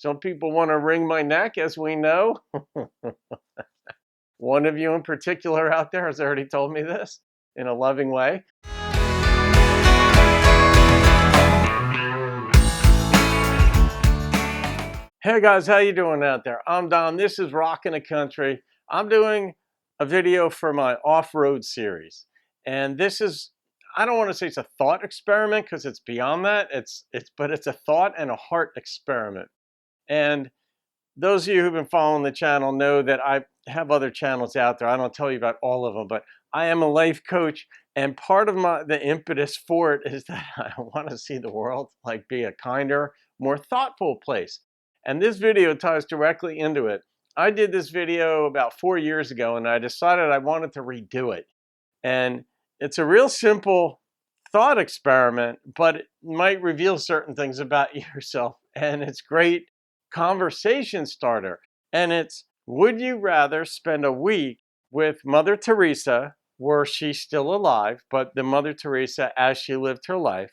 Some people want to wring my neck, as we know. One of you in particular out there has already told me this in a loving way. Hey guys, how you doing out there? I'm Don. This is Rockin' the Country. I'm doing a video for my off-road series. And this is, I don't want to say it's a thought experiment because it's beyond that. But it's a thought and a heart experiment. And those of you who've been following the channel know that I have other channels out there. I don't tell you about all of them, but I am a life coach, and part of the impetus for it is that I want to see the world be a kinder, more thoughtful place. And this video ties directly into it. I did this video about 4 years ago, and I decided I wanted to redo it. And it's a real simple thought experiment, but it might reveal certain things about yourself, and it's great conversation starter. And it's, would you rather spend a week with Mother Teresa, were she still alive, but the Mother Teresa as she lived her life,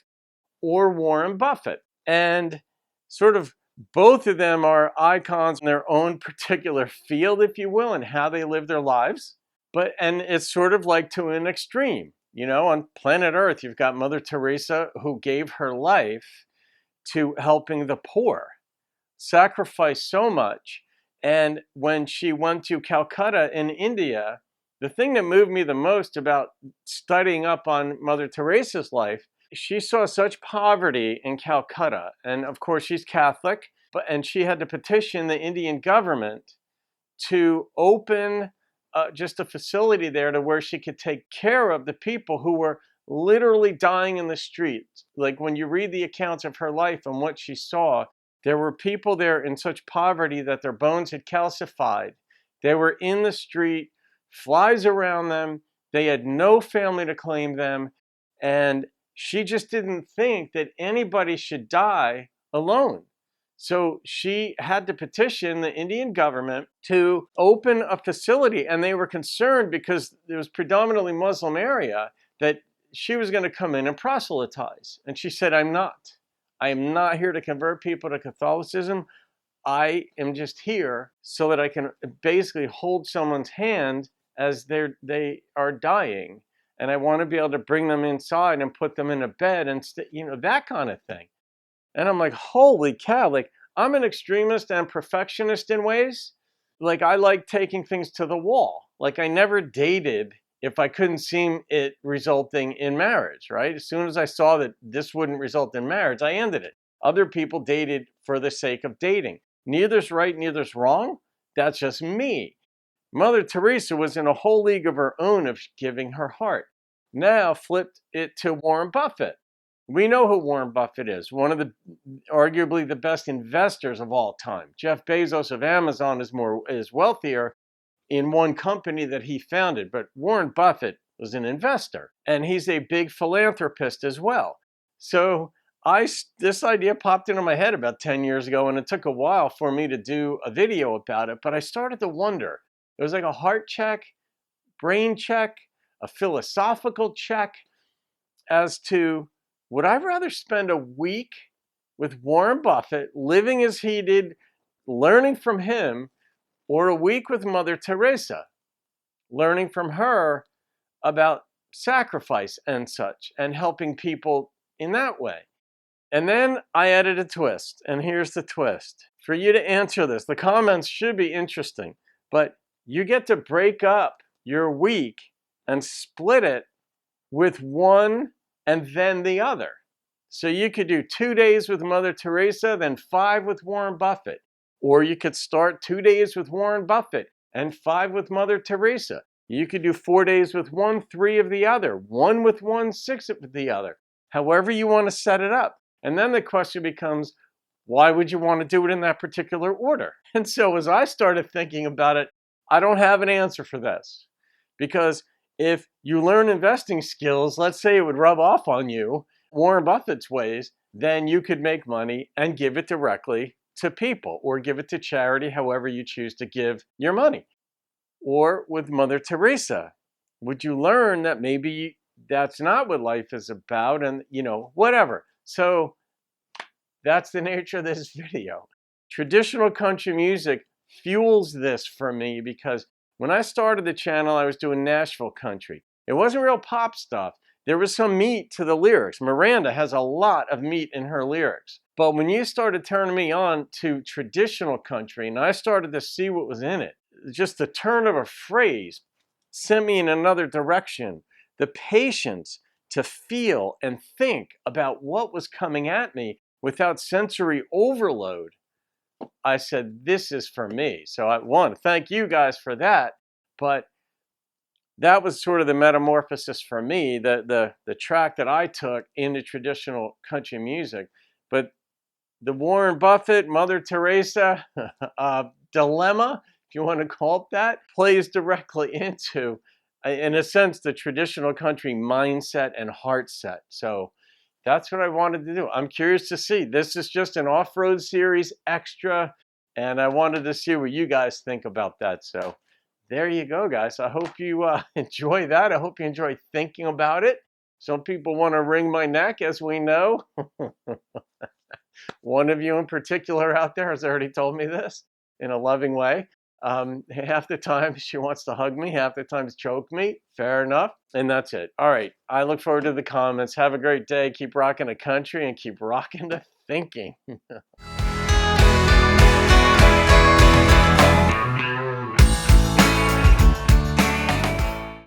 or Warren Buffett? And sort of both of them are icons in their own particular field, if you will, and how they live their lives. And it's sort of like to an extreme. You know, on planet Earth, you've got Mother Teresa, who gave her life to helping the poor, sacrificed so much. And when she went to Calcutta in India, the thing that moved me the most about studying up on Mother Teresa's life, she saw such poverty in Calcutta. And of course, she's Catholic, and she had to petition the Indian government to open just a facility there to where she could take care of the people who were literally dying in the streets. Like when you read the accounts of her life and what she saw, there were people there in such poverty that their bones had calcified. They were in the street, flies around them. They had no family to claim them. And she just didn't think that anybody should die alone. So she had to petition the Indian government to open a facility. And they were concerned because it was predominantly Muslim area that she was going to come in and proselytize. And she said, I'm not. I am not here to convert people to Catholicism. I am just here so that I can basically hold someone's hand as they are dying. And I want to be able to bring them inside and put them in a bed and, that kind of thing. And I'm like, holy cow, I'm an extremist and perfectionist in ways. I like taking things to the wall. I never dated if I couldn't see it resulting in marriage, right? As soon as I saw that this wouldn't result in marriage, I ended it. Other people dated for the sake of dating. Neither's right, neither's wrong. That's just me. Mother Teresa was in a whole league of her own of giving her heart. Now flipped it to Warren Buffett. We know who Warren Buffett is, one of arguably the best investors of all time. Jeff Bezos of Amazon is wealthier in one company that he founded, but Warren Buffett was an investor, and he's a big philanthropist as well. So this idea popped into my head about 10 years ago, and it took a while for me to do a video about it, but I started to wonder. It was like a heart check, brain check, a philosophical check as to, would I rather spend a week with Warren Buffett, living as he did, learning from him, or a week with Mother Teresa, learning from her about sacrifice and such, and helping people in that way? And then I added a twist, and here's the twist. For you to answer this, the comments should be interesting, but you get to break up your week and split it with one and then the other. So you could do 2 days with Mother Teresa, then 5 with Warren Buffett. Or you could start 2 days with Warren Buffett and 5 with Mother Teresa. You could do 4 days with one, 3 of the other, 1 with one, 6 with the other. However you want to set it up. And then the question becomes, why would you want to do it in that particular order? And so as I started thinking about it, I don't have an answer for this. Because if you learn investing skills, let's say it would rub off on you, Warren Buffett's ways, then you could make money and give it directly to people, or give it to charity, however you choose to give your money. Or with Mother Teresa, would you learn that maybe that's not what life is about, and whatever. So that's the nature of this video. traditional country music fuels this for me because when I started the channel, I was doing Nashville country. It wasn't real pop stuff. There was some meat to the lyrics. Miranda has a lot of meat in her lyrics. But when you started turning me on to traditional country and I started to see what was in it, just the turn of a phrase sent me in another direction. The patience to feel and think about what was coming at me without sensory overload, I said, this is for me. So I want to thank you guys for that. But that was sort of the metamorphosis for me, the track that I took into traditional country music. But the Warren Buffett, Mother Teresa dilemma, if you want to call it that, plays directly into, in a sense, the traditional country mindset and heart set. So that's what I wanted to do. I'm curious to see. This is just an off-road series extra, and I wanted to see what you guys think about that. So there you go, guys. I hope you enjoy that. I hope you enjoy thinking about it. Some people want to wring my neck, as we know. One of you in particular out there has already told me this in a loving way. Half the time she wants to hug me, half the time choke me. Fair enough. And that's it. All right. I look forward to the comments. Have a great day. Keep rocking the country and keep rocking the thinking.